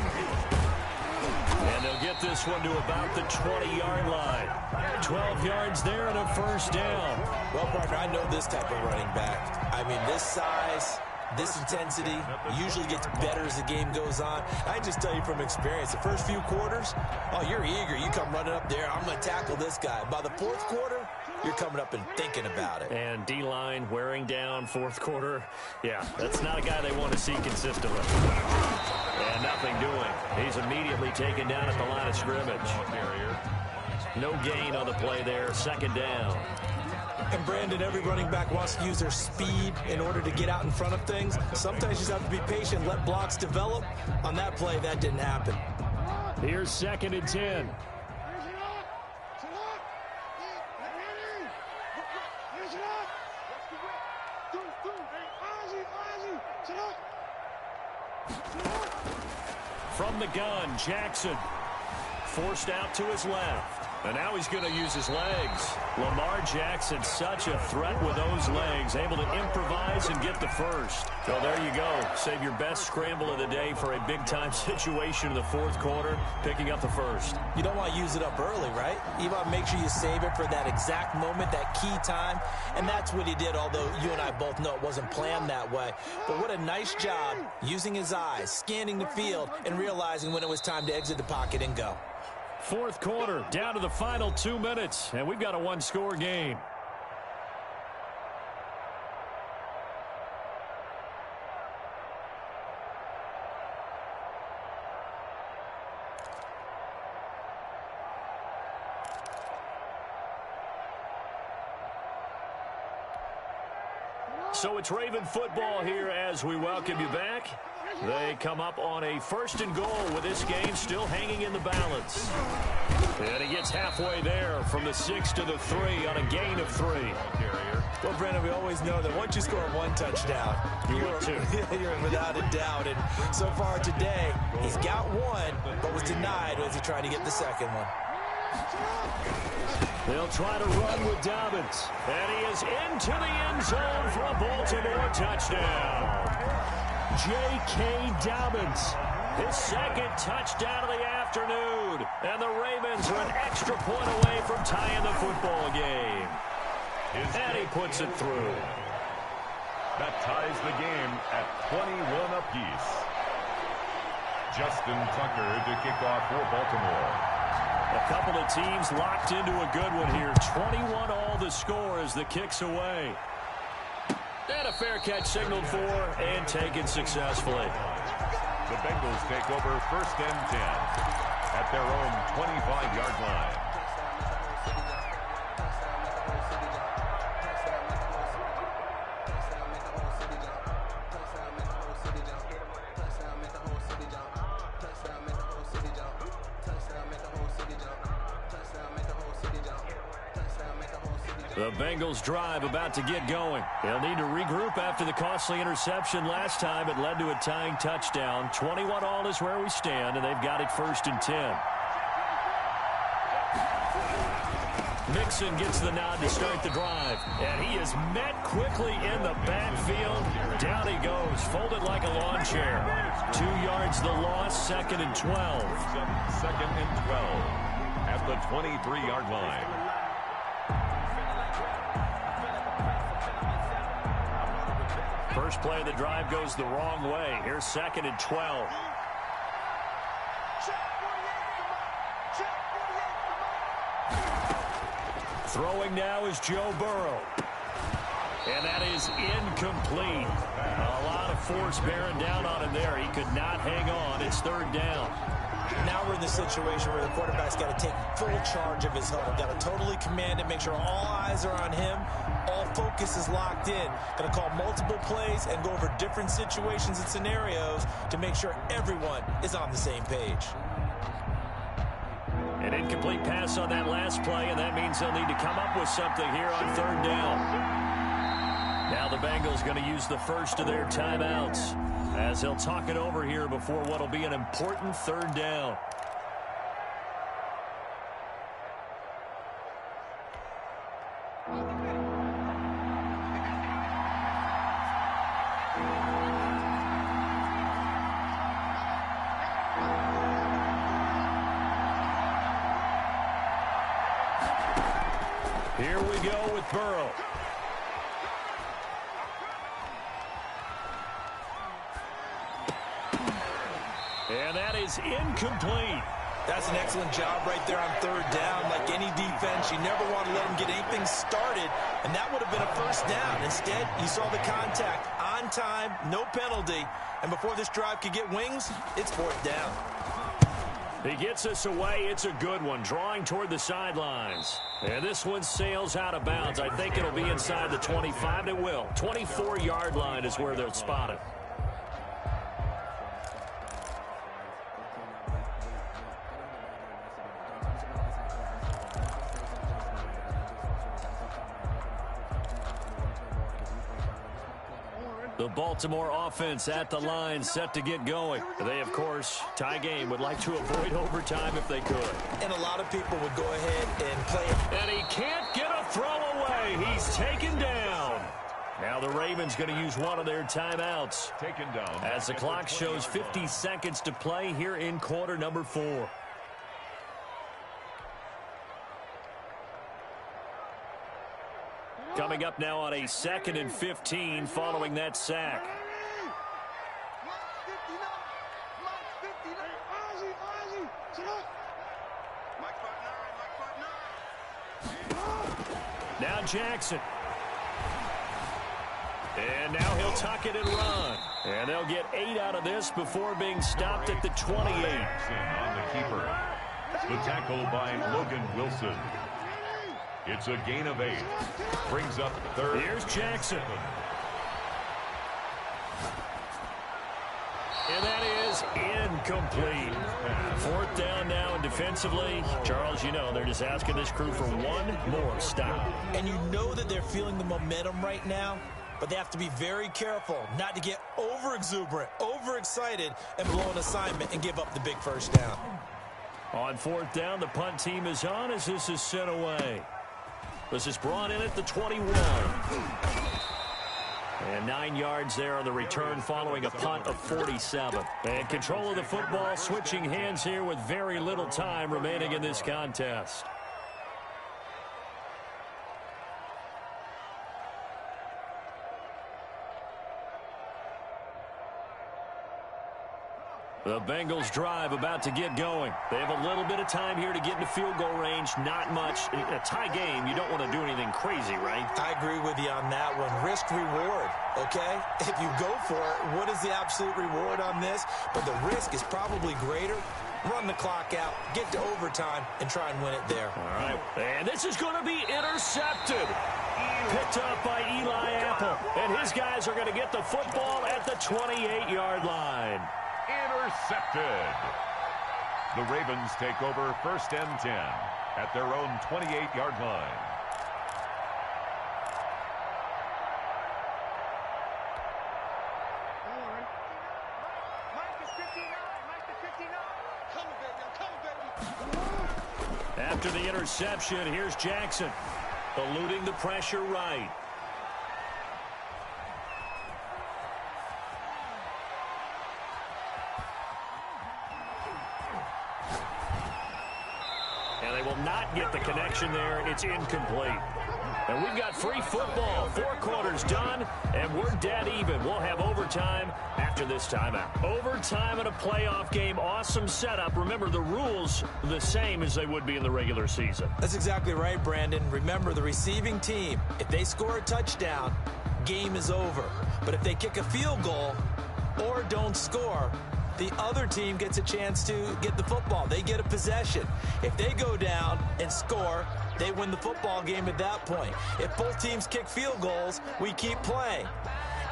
Speaker 1: And they'll get this one to about the 20-yard line. 12 yards there and a 1st down.
Speaker 3: Well, partner, I know this type of running back. I mean, this size, this intensity usually gets better as the game goes on. I can just tell you from experience, the first few quarters, oh, you're eager. You come running up there, I'm going to tackle this guy. By the 4th quarter, you're coming up and thinking about it.
Speaker 1: And D-line wearing down 4th quarter. Yeah, that's not a guy they want to see consistently. And nothing doing. He's immediately taken down at the line of scrimmage. No gain on the play there. 2nd down.
Speaker 3: And Brandon, every running back wants to use their speed in order to get out in front of things. Sometimes you just have to be patient, let blocks develop. On that play, that didn't happen.
Speaker 1: Here's 2nd and 10. From the gun, Jackson forced out to his left. And now he's going to use his legs. Lamar Jackson, such a threat with those legs, able to improvise and get the first. So there you go. Save your best scramble of the day for a big-time situation in the 4th quarter, picking up the first.
Speaker 3: You don't want to use it up early, right? You want to make sure you save it for that exact moment, that key time. And that's what he did, although you and I both know it wasn't planned that way. But what a nice job using his eyes, scanning the field, and realizing when it was time to exit the pocket and go.
Speaker 1: 4th quarter, down to the final 2 minutes, and we've got a one-score game. So it's Raven football here as we welcome you back. They come up on a 1st and goal with this game still hanging in the balance. And he gets halfway there from the 6 to the 3 on a gain of 3.
Speaker 3: Well, Brandon, we always know that once you score 1 touchdown, you're without a doubt. And so far today, he's got 1, but was denied as he tried to get the 2nd one.
Speaker 1: They'll try to run with Dobbins. And he is into the end zone for a Baltimore touchdown. J.K. Dobbins, his 2nd touchdown of the afternoon. And the Ravens are an extra point away from tying the football game. And he puts it through.
Speaker 2: That ties the game at 21 apiece. Justin Tucker to kick off for Baltimore.
Speaker 1: A couple of teams locked into a good one here. 21 all the score as the kick's away. And a fair catch signaled for and taken successfully.
Speaker 2: The Bengals take over 1st and 10 at their own 25-yard line.
Speaker 1: The Bengals drive about to get going. They'll need to regroup after the costly interception last time. It led to a tying touchdown. 21-all is where we stand, and they've got it 1st and 10. Mixon gets the nod to start the drive, and he is met quickly in the backfield. Down he goes, folded like a lawn chair. 2 yards the loss, 2nd and 12.
Speaker 2: 2nd and 12 at the 23-yard line.
Speaker 1: First play of the drive goes the wrong way. Here's 2nd and 12. Throwing now is Joe Burrow. And that is incomplete. A lot of force bearing down on him there. He could not hang on. It's 3rd down.
Speaker 3: Now we're in the situation where the quarterback's got to take full charge of his huddle. Got to totally command it, make sure all eyes are on him. All focus is locked in. Going to call multiple plays and go over different situations and scenarios to make sure everyone is on the same page.
Speaker 1: An incomplete pass on that last play, and that means they'll need to come up with something here on 3rd down. Now the Bengals going to use the first of their timeouts as they'll talk it over here before what will be an important 3rd down. Here we go with Burrow. And that is incomplete.
Speaker 3: That's an excellent job right there on 3rd down. Like any defense, you never want to let them get anything started, and that would have been a 1st down. Instead, you saw the contact on time, no penalty, and before this drive could get wings, it's 4th down.
Speaker 1: He gets us away. It's a good one, drawing toward the sidelines. And this one sails out of bounds. I think it'll be inside the 25. It will. 24-yard line is where they'll spot it. The Baltimore offense at the line, set to get going. They, of course, tie game, would like to avoid overtime if they could.
Speaker 3: And a lot of people would go ahead and play it.
Speaker 1: And he can't get a throw away. He's taken down. Now the Ravens going to use one of their timeouts.
Speaker 2: Taken down.
Speaker 1: As the clock shows 50 seconds to play here in quarter number 4. Coming up now on a 2nd and 15 following that sack. Now Jackson. And now he'll tuck it and run. And they'll get 8 out of this before being stopped at the 28.
Speaker 2: On the keeper. The tackle by Logan Wilson. It's a gain of 8. Brings up 3rd.
Speaker 1: Here's Jackson. And that is incomplete. 4th down now, and defensively, Charles, you know, they're just asking this crew for one more stop.
Speaker 3: And you know that they're feeling the momentum right now, but they have to be very careful not to get over-exuberant, over-excited, and blow an assignment and give up the big 1st down.
Speaker 1: On 4th down, the punt team is on as this is sent away. This is brought in at the 21. And 9 yards there on the return following a punt of 47. And control of the football, switching hands here with very little time remaining in this contest. The Bengals drive about to get going. They have a little bit of time here to get into field goal range. Not much. In a tie game, you don't want to do anything crazy, right?
Speaker 3: I agree with you on that one. Risk reward, okay? If you go for it, what is the absolute reward on this? But the risk is probably greater. Run the clock out, get to overtime, and try and win it there.
Speaker 1: All right. And this is going to be intercepted. Picked up by Eli Apple. And his guys are going to get the football at the 28-yard line.
Speaker 2: Intercepted. The Ravens take over 1st and 10 at their own 28-yard line.
Speaker 1: After the interception, here's Jackson, eluding the pressure right. And they will not get the connection there. It's incomplete. And we've got free football. 4 quarters done, and we're dead even. We'll have overtime after this timeout. Overtime in a playoff game. Awesome setup. Remember, the rules the same as they would be in the regular season.
Speaker 3: That's exactly right, Brandon. Remember, the receiving team, if they score a touchdown, game is over. But if they kick a field goal or don't score, the other team gets a chance to get the football. They get a possession. If they go down and score, they win the football game at that point. If both teams kick field goals, we keep playing.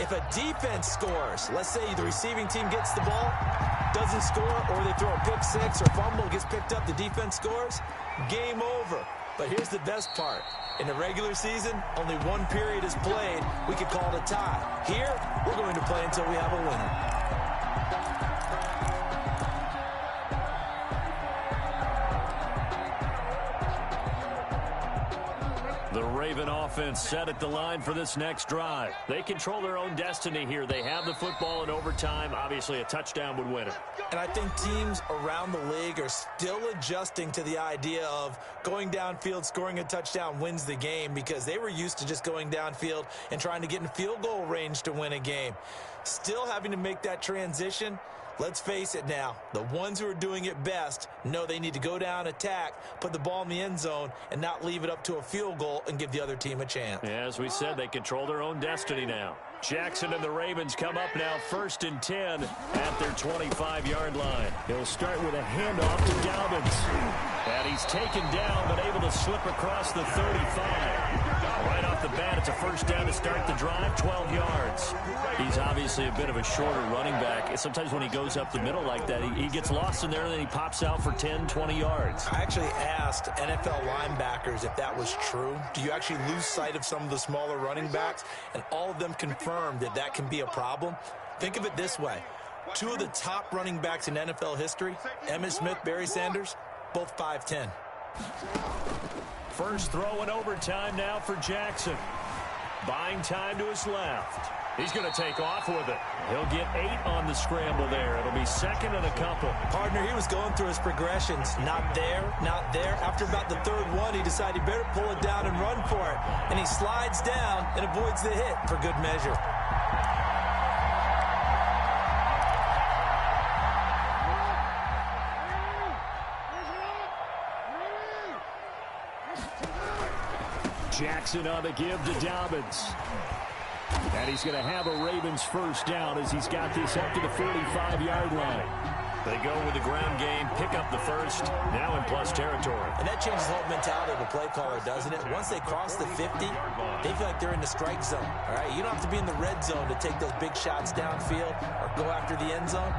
Speaker 3: If a defense scores, let's say the receiving team gets the ball, doesn't score, or they throw a pick six or fumble, gets picked up, the defense scores, game over. But here's the best part. In the regular season, only one period is played. We could call it a tie. Here, we're going to play until we have a winner.
Speaker 1: The Raven offense set at the line for this next drive. They control their own destiny here. They have the football in overtime. Obviously, a touchdown would win it.
Speaker 3: And I think teams around the league are still adjusting to the idea of going downfield, scoring a touchdown wins the game, because they were used to just going downfield and trying to get in field goal range to win a game. Still having to make that transition. Let's face it now, the ones who are doing it best know they need to go down, attack, put the ball in the end zone, and not leave it up to a field goal and give the other team a chance.
Speaker 1: Yeah, as we said, they control their own destiny now. Jackson and the Ravens come up now 1st and 10 at their 25-yard line. He'll start with a handoff to Dobbins. And he's taken down, but able to slip across the 35. Right off the bat, it's a first down to start the drive, 12 yards. He's obviously a bit of a shorter running back. And sometimes when he goes up the middle like that, he gets lost in there, and then he pops out for 10, 20 yards.
Speaker 3: I actually asked NFL linebackers if that was true. Do you actually lose sight of some of the smaller running backs? And all of them confirmed that that can be a problem. Think of it this way. 2 of the top running backs in NFL history, Emmitt Smith, Barry Sanders, both 5'10".
Speaker 1: First throw in overtime now for Jackson. Buying time to his left. He's going to take off with it. He'll get 8 on the scramble there. It'll be 2nd and a couple.
Speaker 3: Partner, he was going through his progressions. Not there, not there. After about the 3rd one, he decided he better pull it down and run for it. And he slides down and avoids the hit for good measure.
Speaker 1: Jackson on the give to Dobbins. And he's going to have a Ravens first down as he's got this up to the 45-yard line. They go with the ground game, pick up the first, now in plus territory.
Speaker 3: And that changes the whole mentality of the play caller, doesn't it? Once they cross the 50, they feel like they're in the strike zone. All right, you don't have to be in the red zone to take those big shots downfield or go after the end zone.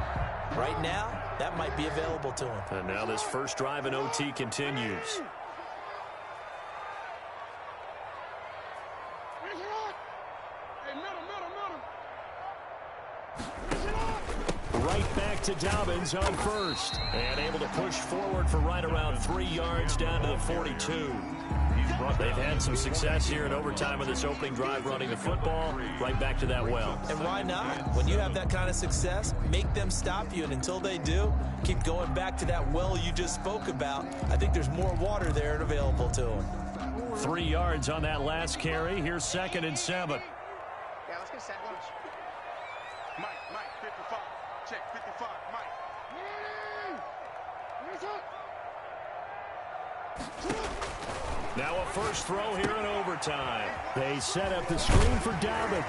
Speaker 3: Right now, that might be available to them.
Speaker 1: And now this first drive in OT continues. Right back to Dobbins on first. And able to push forward for right around 3 yards down to the 42. They've had some success here in overtime of this opening drive running the football. Right back to that well.
Speaker 3: And why not? When you have that kind of success, make them stop you. And until they do, keep going back to that well you just spoke about. I think there's more water there and available to them.
Speaker 1: 3 yards on that last carry. Here's 2nd and 7.
Speaker 5: Yeah, let's get set lunch. Mike, 55. Check, 55, Mike.
Speaker 1: Now a first throw here in overtime. They set up the screen for Dobbins.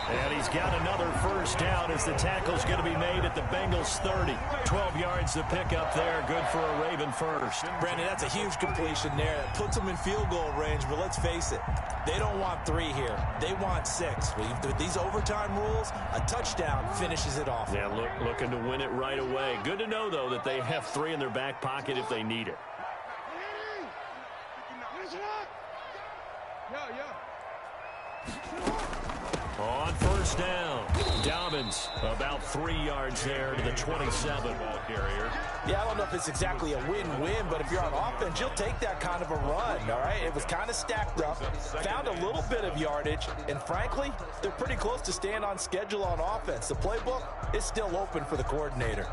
Speaker 1: And he's got another first down as the tackle's going to be made at the Bengals 30. 12 yards to pick up there. Good for a Raven first.
Speaker 3: Brandon, that's a huge completion there. That puts them in field goal range, but let's face it. They don't want 3 here. They want 6. With these overtime rules, a touchdown finishes it off.
Speaker 1: Yeah, looking to win it right away. Good to know, though, that they have 3 in their back pocket if they need it. On first down, Dobbins about 3 yards there to the 27 ball carrier.
Speaker 3: Yeah, I don't know if it's exactly a win-win, but if you're on offense, you'll take that kind of a run, all right? It was kind of stacked up, found a little bit of yardage, and frankly, they're pretty close to staying on schedule on offense. The playbook is still open for the coordinator.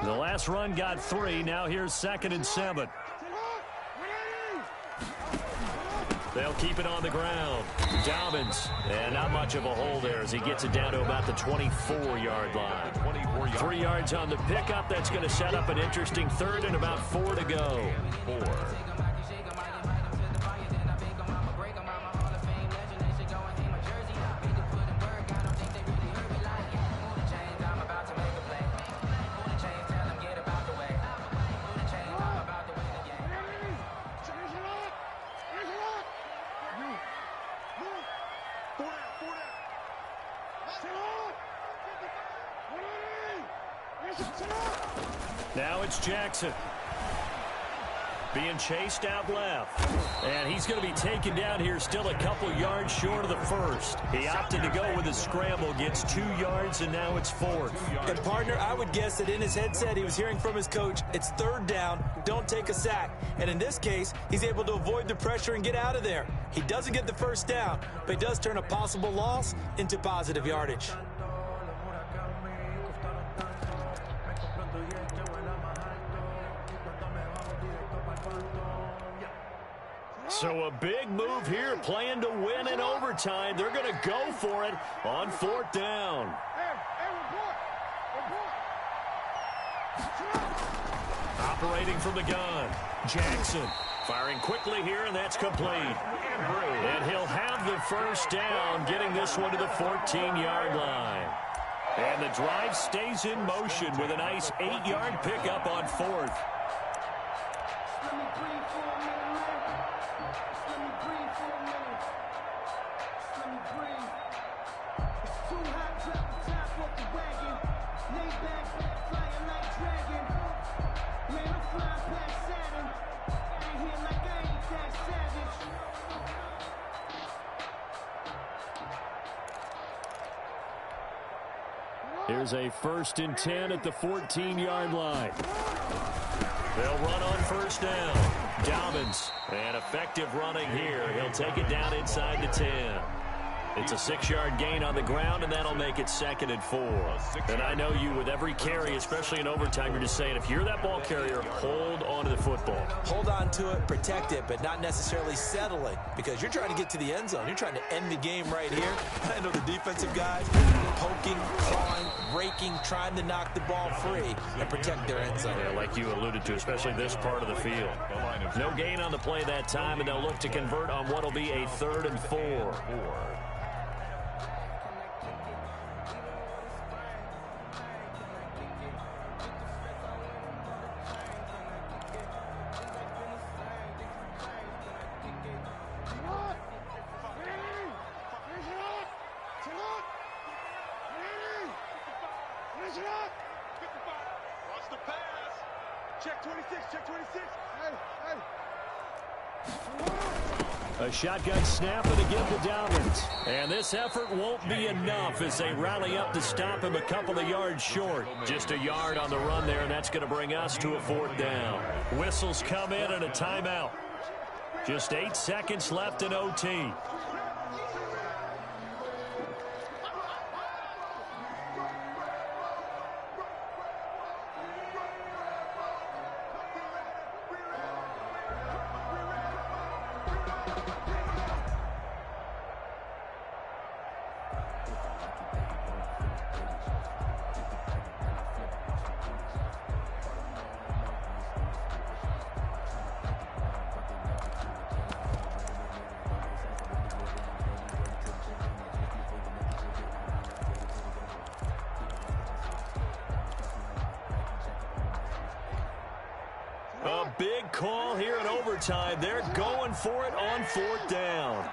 Speaker 1: The last run got 3. Now here's 2nd and 7. They'll keep it on the ground. Dobbins, and not much of a hole there as he gets it down to about the 24-yard line. 3 yards on the pickup. That's going to set up an interesting 3rd and about 4 to go. 4. Now it's Jackson being chased out left, and he's going to be taken down here still a couple yards short of the 1st. He opted to go with a scramble, gets 2 yards, and now it's 4th.
Speaker 3: And partner, I would guess that in his headset he was hearing from his coach, it's 3rd down, don't take a sack. And in this case, he's able to avoid the pressure and get out of there. He doesn't get the 1st down, but he does turn a possible loss into positive yardage.
Speaker 1: So a big move here, playing to win in overtime. They're going to go for it on 4th down. Operating from the gun, Jackson firing quickly here, and that's complete. And he'll have the 1st down, getting this one to the 14-yard line. And the drive stays in motion with a nice 8-yard pickup on 4th. Here's a 1st and 10 at the 14-yard line. They'll run on 1st down. Dobbins, and effective running here. He'll take it down inside the 10. It's a 6-yard gain on the ground, and that'll make it 2nd and 4. And I know you, with every carry, especially in overtime, you're just saying, if you're that ball carrier, hold on to the football.
Speaker 3: Hold on to it, protect it, but not necessarily settle it, because you're trying to get to the end zone. You're trying to end the game right here. I know the defensive guys poking, clawing, raking, trying to knock the ball free and protect their end zone.
Speaker 1: Yeah, like you alluded to, especially this part of the field. No gain on the play that time, and they'll look to convert on what will be a 3rd and 4. A shotgun snap and again to Dobbins. And this effort won't be enough as they rally up to stop him a couple of yards short. Just a yard on the run there, and that's going to bring us to a 4th down. Whistles come in and a timeout. Just 8 seconds left in OT. A big call here in overtime. They're going for it on 4th down.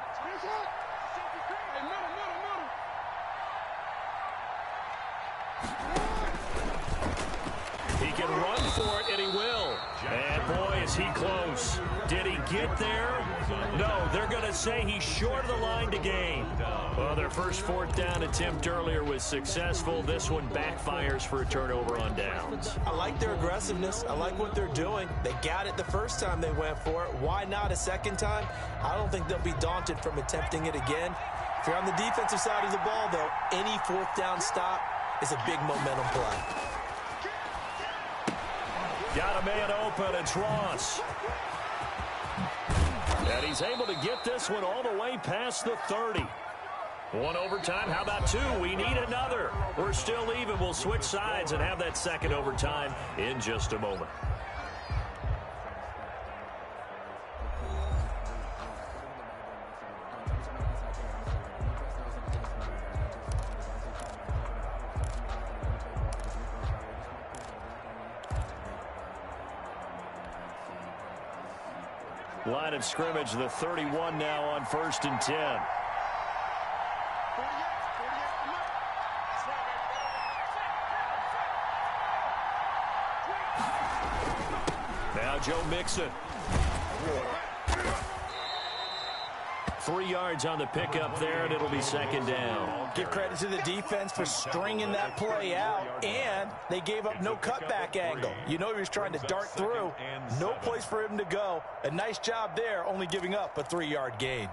Speaker 1: He can run for it, and he will. And, boy, is he close. Did he get there? No, they're going to say he's short of the line to gain. Well, their first fourth down attempt earlier was successful. This one backfires for a turnover on downs.
Speaker 3: I like their aggressiveness. I like what they're doing. They got it the first time they went for it. Why not a second time? I don't think they'll be daunted from attempting it again. If you're on the defensive side of the ball, though, any fourth down stop is a big momentum play.
Speaker 1: Got a man open. It's Ross. And he's able to get this one all the way past the 30. One overtime. How about two? We need another. We're still even. We'll switch sides and have that second overtime in just a moment. Line of scrimmage, the 31 now on 1st and 10. Now Joe Mixon. 3 yards on the pickup there, and it'll be second down.
Speaker 3: Give credit to the defense for stringing that play out, and they gave up no cutback angle. You know he was trying to dart through. No place for him to go. A nice job there, only giving up a 3-yard gain.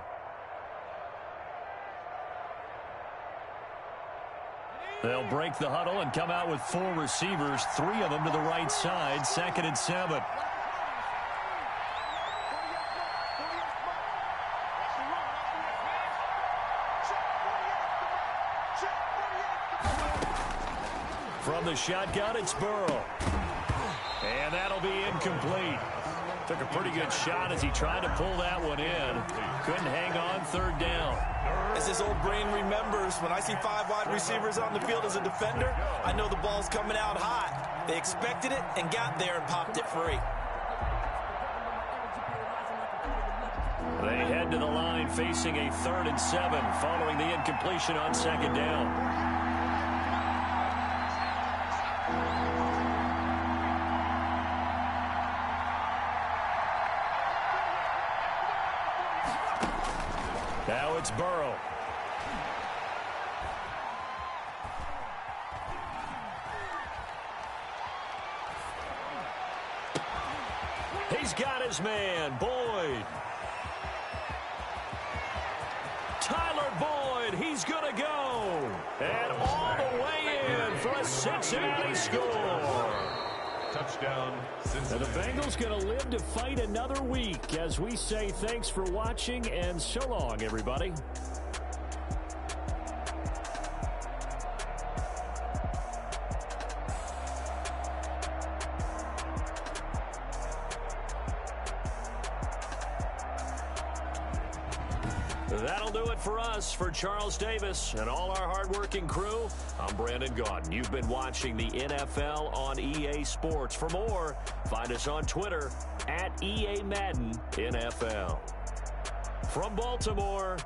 Speaker 1: They'll break the huddle and come out with 4 receivers, 3 of them to the right side, 2nd and 7. From the shotgun, it's Burrow. And that'll be incomplete. Took a pretty good shot as he tried to pull that one in. Couldn't hang on, 3rd down.
Speaker 3: As his old brain remembers, when I see 5 wide receivers on the field as a defender, I know the ball's coming out hot. They expected it and got there and popped it free.
Speaker 1: They head to the line facing a 3rd and 7 following the incompletion on 2nd down. Now it's Burrow. He's got his man, Boyd. Tyler Boyd, he's going to go. And all the way in for a Cincinnati score.
Speaker 2: Touchdown,
Speaker 1: And the Bengals going to live to fight another week as we say thanks for watching and so long, everybody. That'll do it for us. For Charles Davis and all our hardworking crew, I'm Brandon Gaudin. You've been watching the NFL on EA Sports. For more, find us on Twitter @EA Madden NFL. From Baltimore,